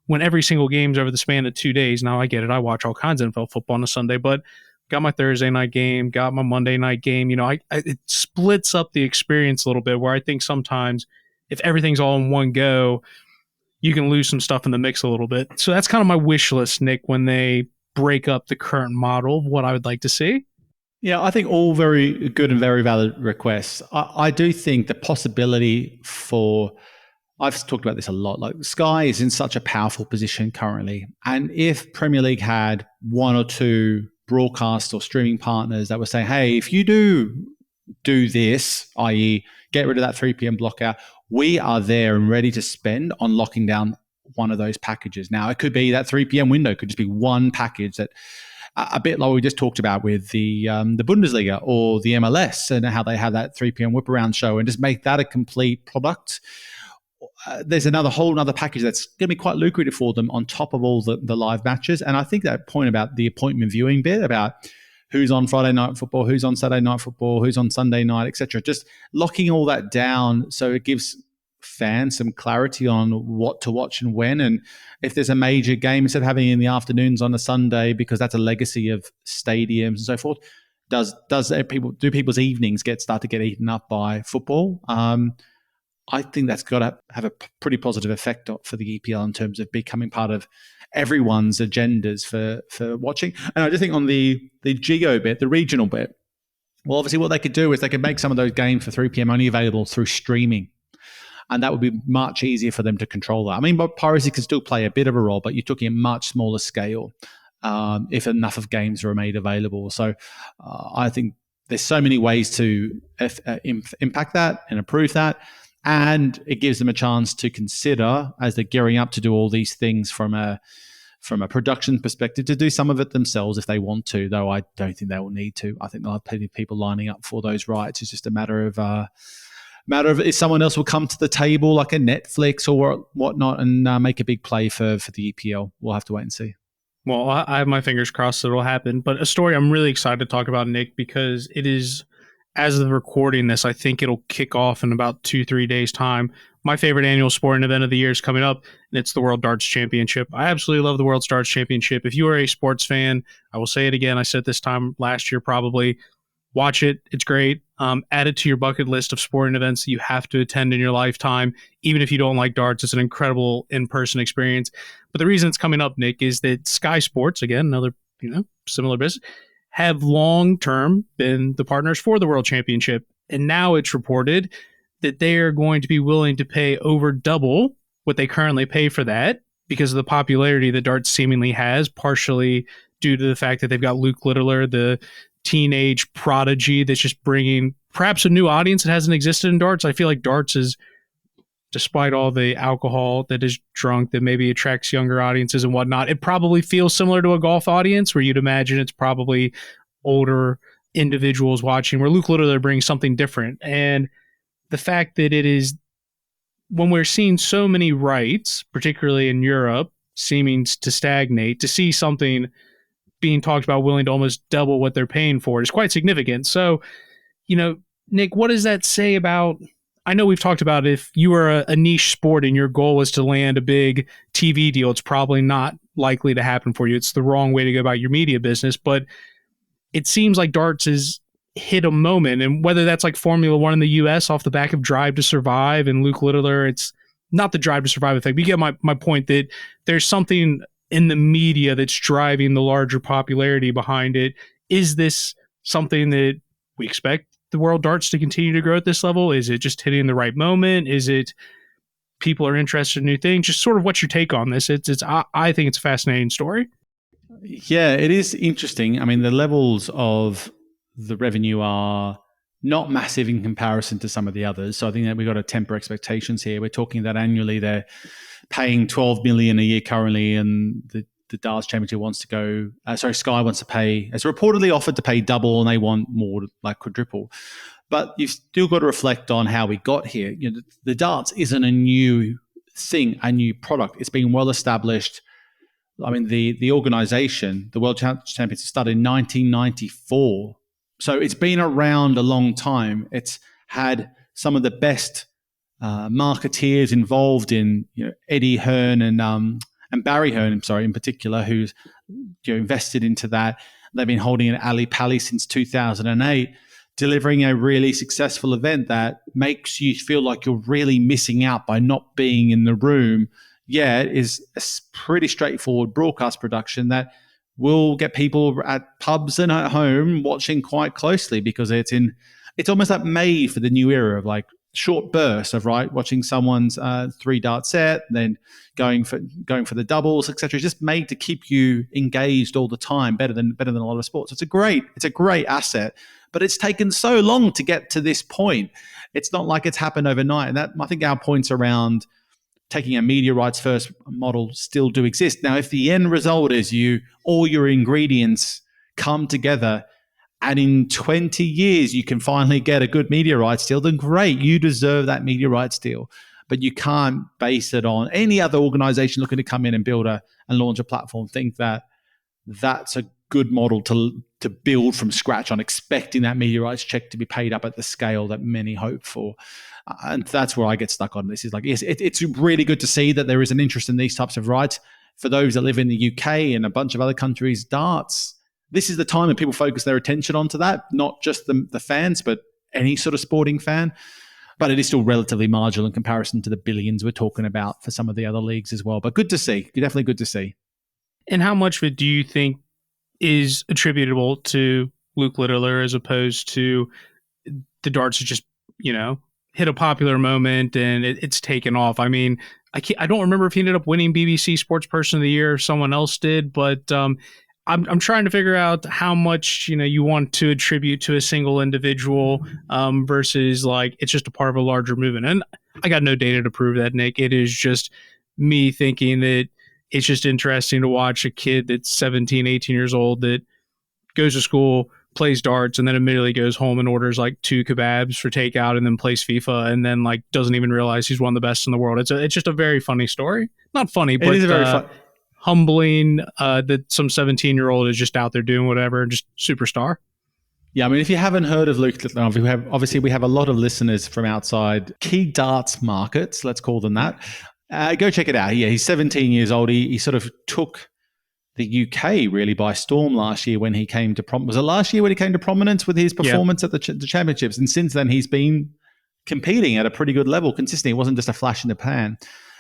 when every single game's over the span of 2 days. Now I get it. I watch all kinds of NFL football on a Sunday, but got my Thursday night game, got my Monday night game. It splits up the experience a little bit, where I think sometimes if everything's all in one go, you can lose some stuff in the mix a little bit. So that's kind of my wish list, Nick, when they break up the current model of what I would like to see. Yeah, I think all very good and very valid requests. I do think the possibility I've talked about this a lot, Sky is in such a powerful position currently. And if Premier League had 1 or 2 broadcast or streaming partners that were saying, hey, if you do this, i.e. get rid of that 3 p.m. blockout, we are there and ready to spend on locking down one of those packages. Now, it could be that 3 p.m. window, could just be one package that, a bit like we just talked about with the Bundesliga or the MLS, and how they have that 3 p.m. whip around show, and just make that a complete product. There's whole another package that's going to be quite lucrative for them on top of all the live matches. And I think that point about the appointment viewing bit, about who's on Friday night football, who's on Saturday night football, who's on Sunday night, etc. Just locking all that down so it gives fans some clarity on what to watch and when. And if there's a major game, instead of having it in the afternoons on a Sunday, because that's a legacy of stadiums and so forth, do people's evenings start to get eaten up by football? I think that's got to have a pretty positive effect for the EPL in terms of becoming part of everyone's agendas for watching. And I just think on the geo bit, the regional bit, well, obviously what they could do is they could make some of those games for 3 p.m. only available through streaming. And that would be much easier for them to control that. I mean, but piracy can still play a bit of a role, but you're talking a much smaller scale if enough of games are made available. So I think there's so many ways to impact that and improve that. And it gives them a chance to consider, as they're gearing up to do all these things from a production perspective, to do some of it themselves if they want to, though I don't think they will need to. I think they'll have plenty of people lining up for those rights. It's just a matter of if someone else will come to the table, like a Netflix or whatnot, and make a big play for the EPL. We'll have to wait and see. Well, I have my fingers crossed that it'll happen. But a story I'm really excited to talk about, Nick, because it is, as of recording this, I think it'll kick off in about 2-3 days' time. My favorite annual sporting event of the year is coming up, and it's the World Darts Championship. I absolutely love the World Darts Championship. If you are a sports fan, I will say it again. I said this time last year probably. Watch it. It's great. Add it to your bucket list of sporting events that you have to attend in your lifetime. Even if you don't like darts, it's an incredible in-person experience. But the reason it's coming up, Nick, is that Sky Sports, again, another similar business, have long-term been the partners for the World Championship. And now it's reported that they are going to be willing to pay over double what they currently pay for that because of the popularity that darts seemingly has, partially due to the fact that they've got Luke Littler, the teenage prodigy that's just bringing perhaps a new audience that hasn't existed in darts. I feel like darts is, despite all the alcohol that is drunk that maybe attracts younger audiences and whatnot, it probably feels similar to a golf audience where you'd imagine it's probably older individuals watching, where Luke Littler brings something different. And the fact that it is, when we're seeing so many rights, particularly in Europe, seeming to stagnate, to see something being talked about willing to almost double what they're paying for is quite significant. So, Nick, what does that say about, I know we've talked about if you were a niche sport and your goal was to land a big TV deal, it's probably not likely to happen for you. It's the wrong way to go about your media business, but it seems like darts has hit a moment, and whether that's like Formula One in the US off the back of Drive to Survive and Luke Littler, it's not the Drive to Survive effect. But you get my point that there's something in the media that's driving the larger popularity behind it. Is this something that we expect the World Darts to continue to grow at this level? Is it just hitting the right moment? Is it people are interested in new things? Just sort of what's your take on this? I think it's a fascinating story. Yeah, it is interesting. I mean, the levels of the revenue are not massive in comparison to some of the others. So I think that we've got to temper expectations here. We're talking that annually they're paying $12 million a year currently, and the Darts Championship wants to go. Sky wants to pay, has reportedly offered to pay double, and they want more, like quadruple. But you've still got to reflect on how we got here. The darts isn't a new thing, a new product. It's been well established. I mean, the organization, the World Championship, started in 1994. So it's been around a long time. It's had some of the best marketeers involved in, Eddie Hearn and Barry Hearn, in particular, who's invested into that. They've been holding it at Ali Pali since 2008, delivering a really successful event that makes you feel like you're really missing out by not being in the room. Yeah, it is a pretty straightforward broadcast production that will get people at pubs and at home watching quite closely, because it's almost like made for the new era of like short bursts of watching someone's 3-dart set, then going for the doubles, etc. It's just made to keep you engaged all the time, better than a lot of sports. It's a great asset, but it's taken so long to get to this point. It's not like it's happened overnight, and that, I think, our points around taking a media rights first model still do exist. Now, if the end result is all your ingredients come together, and in 20 years you can finally get a good media rights deal, then great, you deserve that media rights deal. But you can't base it on any other organization looking to come in and build and launch a platform, think that that's a good model to build from scratch on, expecting that media rights check to be paid up at the scale that many hope for. And that's where I get stuck on this. Is like, yes, it's really good to see that there is an interest in these types of rights. For those that live in the UK and a bunch of other countries, darts, this is the time that people focus their attention onto that, not just the fans, but any sort of sporting fan. But it is still relatively marginal in comparison to the billions we're talking about for some of the other leagues as well. But good to see. Definitely good to see. And how much of it do you think is attributable to Luke Littler as opposed to the darts just, hit a popular moment and it's taken off? I mean, I don't remember if he ended up winning BBC Sports Person of the Year or someone else did, but I'm trying to figure out how much you want to attribute to a single individual versus like it's just a part of a larger movement. And I got no data to prove that, Nick. It is just me thinking that it's just interesting to watch a kid that's 17, 18 years old that goes to school, plays darts, and then immediately goes home and orders like 2 kebabs for takeout and then plays FIFA and then like doesn't even realize he's one of the best in the world. It's just a very funny story. Not funny, but it is very fun. Humbling that some 17-year-old is just out there doing whatever, just superstar. Yeah, I mean, if you haven't heard of Luke Littler, we have a lot of listeners from outside key darts markets, let's call them that. Go check it out. Yeah, he's 17 years old. He sort of took the UK really by storm last year when he came to prominence. Was it last year when he came to prominence with his performance at the championships? And since then, he's been competing at a pretty good level consistently. It wasn't just a flash in the pan.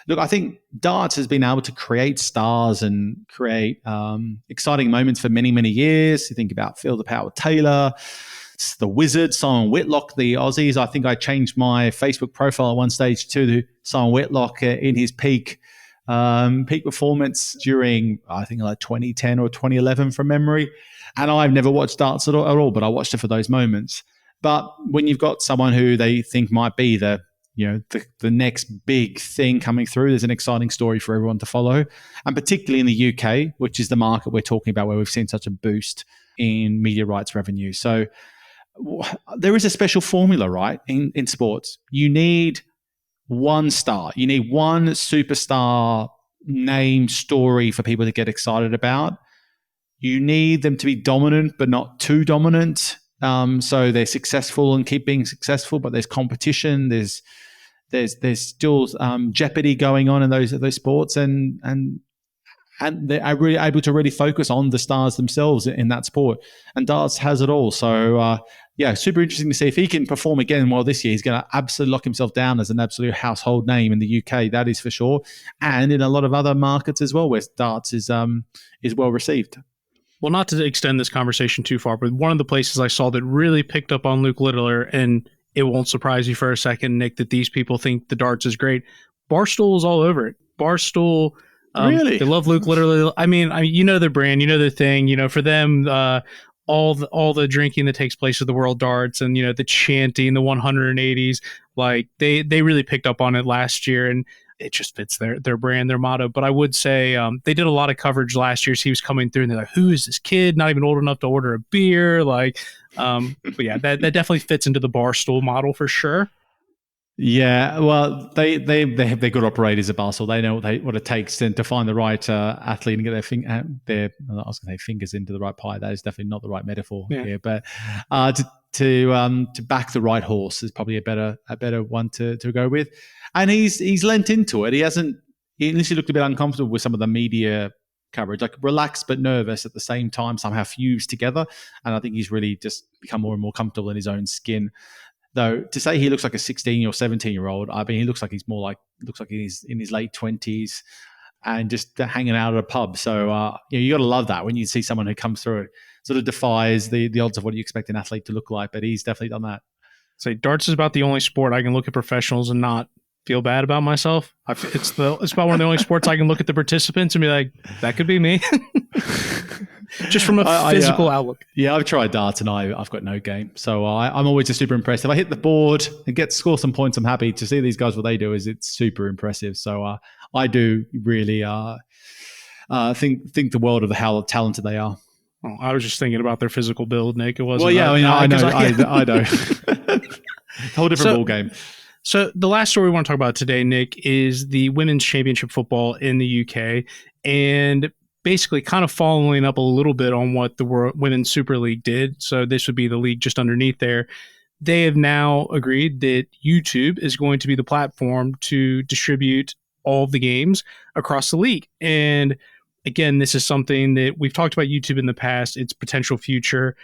Look, I think darts has been able to create stars and create exciting moments for many, many years. You think about Phil the Power Taylor, the Wizard, Simon Whitlock, the Aussies. I think I changed my Facebook profile at one stage to Simon Whitlock in his peak performance during, I think, like 2010 or 2011 from memory. And I've never watched darts at all, but I watched it for those moments. But when you've got someone who they think might be the next big thing coming through, there's an exciting story for everyone to follow. And particularly in the UK, which is the market we're talking about, where we've seen such a boost in media rights revenue. So there is a special formula, right, in sports. You need one star. You need one superstar name story for people to get excited about. You need them to be dominant, but not too dominant. So they're successful and keep being successful, but there's competition. There's still jeopardy going on in those sports, and they're really able to really focus on the stars themselves in that sport. And darts has it all. So super interesting to see if he can perform again. Well, this year he's going to absolutely lock himself down as an absolute household name in the UK. That is for sure, and in a lot of other markets as well, where darts is well received. Well, not to extend this conversation too far, but one of the places I saw that really picked up on Luke Littler, and it won't surprise you for a second, Nick, that these people think the darts is great. Barstool is all over it. Barstool, really? They love Luke Littler. I mean, you know their brand, you know their thing. For them, all the drinking that takes place at the World Darts, and the chanting, the 180s, like they really picked up on it last year, and it just fits their brand, their motto. But I would say they did a lot of coverage last year as he was coming through, and they're like, who is this kid? Not even old enough to order a beer. Like, but yeah, that definitely fits into the Barstool model for sure. Yeah, well, they have their good operators at Barstool. They know what it takes to find the right athlete and get their fingers into the right pie. That is definitely not the right metaphor here, but to back the right horse is probably a better one to go with. And he's lent into it. He initially looked a bit uncomfortable with some of the media coverage, like relaxed but nervous at the same time, somehow fused together. And I think he's really just become more and more comfortable in his own skin. Though to say he looks like a 16 or 17-year-old, I mean, he looks like he's in his late 20s and just hanging out at a pub. So you got to love that when you see someone who comes through it, sort of defies the odds of what you expect an athlete to look like. But he's definitely done that. So darts is about the only sport I can look at professionals and not feel bad about myself. It's about one of the only sports I can look at the participants and be like, that could be me. Just from a physical outlook. Yeah, I've tried darts and I've got no game. So I'm always just super impressed. If I hit the board and score some points, I'm happy. To see these guys, what they do it's super impressive. So I do really think the world of how talented they are. Oh, I was just thinking about their physical build, Nick. It wasn't. Well, yeah, I know. I know. Whole different ball game. So the last story we want to talk about today, Nick, is the women's championship football in the UK. And basically kind of following up a little bit on what the Women's Super League did. So this would be the league just underneath there. They have now agreed that YouTube is going to be the platform to distribute all of the games across the league. And again, this is something that we've talked about YouTube in the past, its potential future,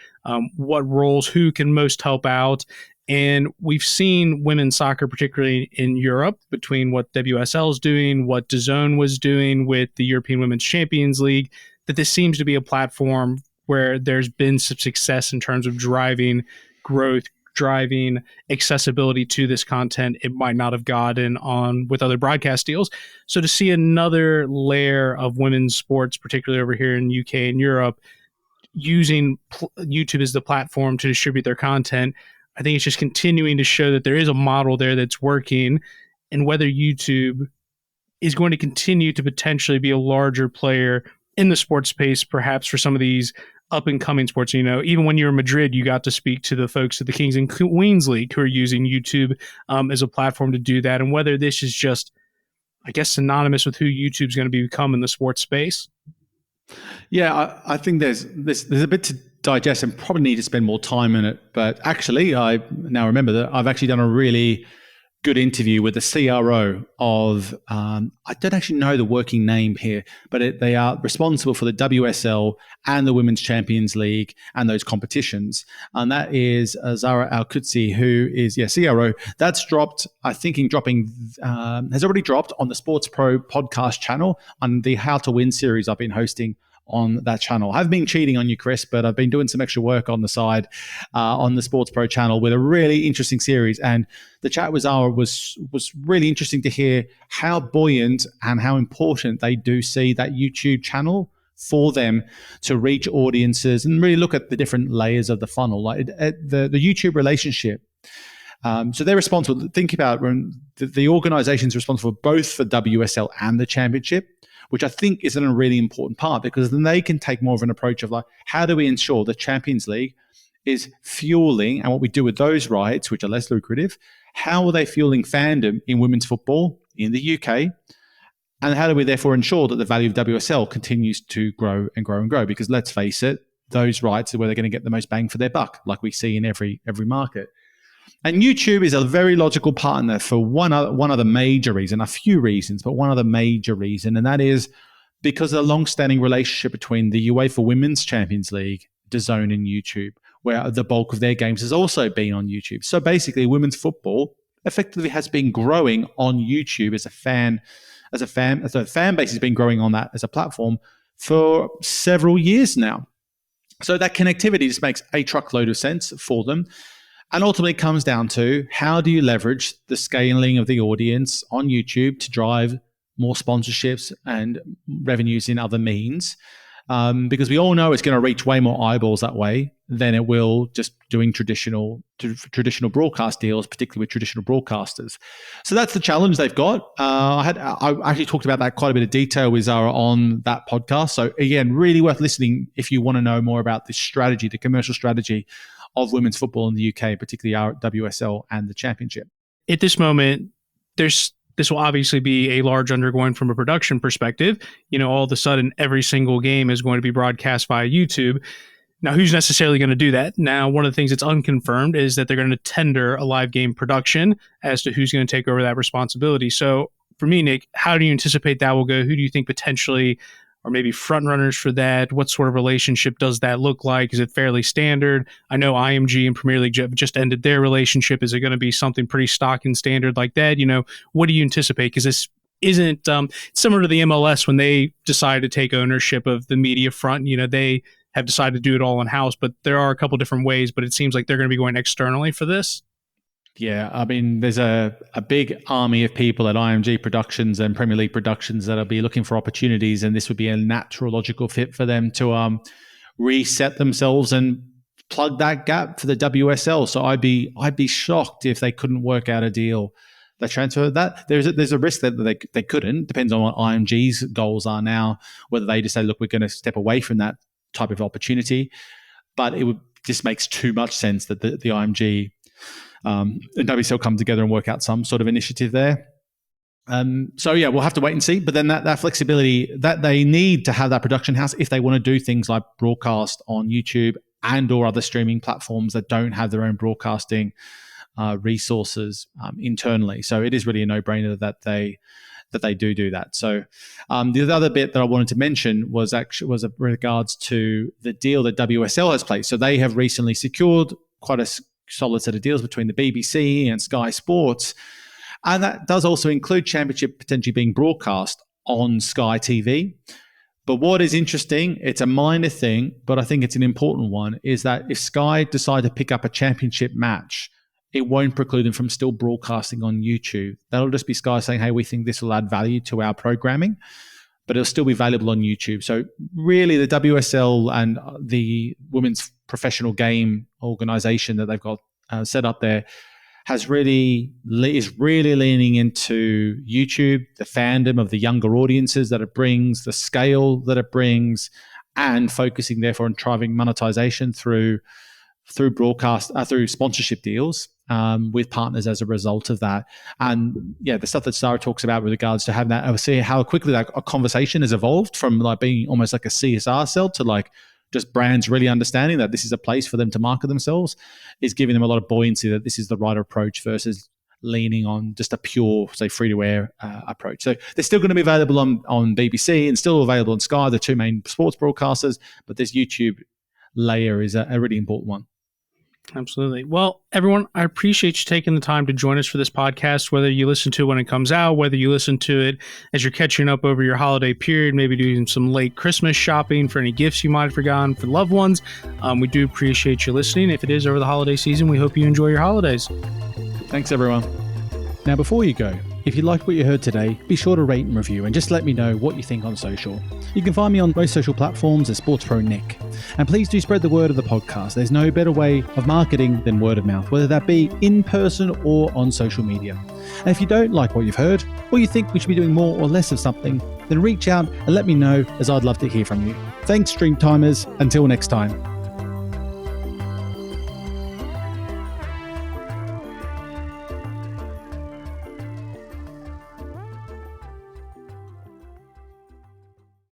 what roles, who can most help out. And we've seen women's soccer, particularly in Europe, between what WSL is doing, what DAZN was doing with the European Women's Champions League, that this seems to be a platform where there's been some success in terms of driving growth, driving accessibility to this content it might not have gotten on with other broadcast deals. So to see another layer of women's sports, particularly over here in UK and Europe, using YouTube as the platform to distribute their content, I think it's just continuing to show that there is a model there that's working, and whether YouTube is going to continue to potentially be a larger player in the sports space, perhaps for some of these up and coming sports. You know, even when you were in Madrid, you got to speak to the folks at the Kings and Queens League who are using YouTube as a platform to do that. And whether this is just, I guess, synonymous with who YouTube's going to become in the sports space. Yeah, I think there's a bit to digest and probably need to spend more time in it. But actually, I now remember that I've actually done a really good interview with the CRO of, I don't actually know the working name here, but they are responsible for the WSL and the Women's Champions League and those competitions. And that is Zara Al-Qudsi, who is, CRO. That's dropped, I think has already dropped on the Sports Pro podcast channel on the How to Win series I've been hosting on that channel. I've been cheating on you, Chris, but I've been doing some extra work on the side on the Sports Pro channel with a really interesting series. And the chat with Zara was really interesting to hear how buoyant and how important they do see that YouTube channel for them to reach audiences and really look at the different layers of the funnel, like the YouTube relationship. So they're responsible. Think about when the organization's responsible both for WSL and the championship, which I think is a really important part, because then they can take more of an approach of like, how do we ensure the Champions League is fueling, and what we do with those rights, which are less lucrative, how are they fueling fandom in women's football in the UK? And how do we therefore ensure that the value of WSL continues to grow and grow and grow? Because let's face it, those rights are where they're going to get the most bang for their buck, like we see in every market. And YouTube is a very logical partner for one other major reason, a few reasons, but one other major reason, and that is because of the long-standing relationship between the UEFA Women's Champions League, DAZN, and YouTube, where the bulk of their games has also been on YouTube. So basically, women's football effectively has been growing on YouTube as a fan base has been growing on that as a platform for several years now. So that connectivity just makes a truckload of sense for them. And ultimately, it comes down to how do you leverage the scaling of the audience on YouTube to drive more sponsorships and revenues in other means? Because we all know it's going to reach way more eyeballs that way than it will just doing traditional broadcast deals, particularly with traditional broadcasters. So that's the challenge they've got. I actually talked about that quite a bit of detail with Zara on that podcast. So again, really worth listening if you want to know more about the strategy, the commercial strategy of women's football in the UK, particularly our WSL and the Championship. At this moment, this will obviously be a large undergoing from a production perspective. You know, all of a sudden, every single game is going to be broadcast via YouTube. Now, who's necessarily going to do that? Now, one of the things that's unconfirmed is that they're going to tender a live game production as to who's going to take over that responsibility. So for me, Nick, how do you anticipate that will go? Who do you think potentially or maybe front runners for that? What sort of relationship does that look like? Is it fairly standard? I know IMG and Premier League just ended their relationship. Is it going to be something pretty stock and standard like that? You know, what do you anticipate? Because this isn't similar to the MLS when they decided to take ownership of the media front. You know, they have decided to do it all in-house, but there are a couple different ways, but it seems like they're going to be going externally for this. Yeah, I mean, there's a big army of people at IMG Productions and Premier League Productions that'll be looking for opportunities, and this would be a natural, logical fit for them to reset themselves and plug that gap for the WSL. So I'd be shocked if they couldn't work out a deal that transfer that. There's a risk that they couldn't. Depends on what IMG's goals are now, whether they just say, look, we're going to step away from that type of opportunity. But it just makes too much sense that the IMG and WSL come together and work out some sort of initiative there. So yeah, we'll have to wait and see. But then that flexibility that they need to have that production house if they want to do things like broadcast on YouTube and or other streaming platforms that don't have their own broadcasting resources internally. So it is really a no-brainer that they do that. So the other bit that I wanted to mention was regards to the deal that WSL has placed. So they have recently secured quite a solid set of deals between the BBC and Sky Sports. And that does also include Championship potentially being broadcast on Sky TV. But what is interesting, it's a minor thing, but I think it's an important one, is that if Sky decide to pick up a Championship match, it won't preclude them from still broadcasting on YouTube. That'll just be Sky saying, hey, we think this will add value to our programming, but it'll still be valuable on YouTube. So really the WSL and the Women's Professional Game organization that they've got set up there is really leaning into YouTube, the fandom of the younger audiences that it brings, the scale that it brings, and focusing therefore on driving monetization through broadcast, through sponsorship deals with partners as a result of that. And yeah, the stuff that Sarah talks about with regards to having that, I see how quickly that a conversation has evolved from like being almost like a CSR sell to like just brands really understanding that this is a place for them to market themselves, is giving them a lot of buoyancy that this is the right approach versus leaning on just a pure, say, free-to-air approach. So they're still going to be available on BBC and still available on Sky, the two main sports broadcasters, but this YouTube layer is a really important one. Absolutely. Well, everyone, I appreciate you taking the time to join us for this podcast, whether you listen to it when it comes out, whether you listen to it as you're catching up over your holiday period, maybe doing some late Christmas shopping for any gifts you might have forgotten for loved ones. We do appreciate you listening. If it is over the holiday season, we hope you enjoy your holidays. Thanks, everyone. Now, before you go, if you liked what you heard today, be sure to rate and review and just let me know what you think on social. You can find me on most social platforms as SportsPro Nick. And please do spread the word of the podcast. There's no better way of marketing than word of mouth, whether that be in person or on social media. And if you don't like what you've heard, or you think we should be doing more or less of something, then reach out and let me know, as I'd love to hear from you. Thanks, Streamtimers. Until next time.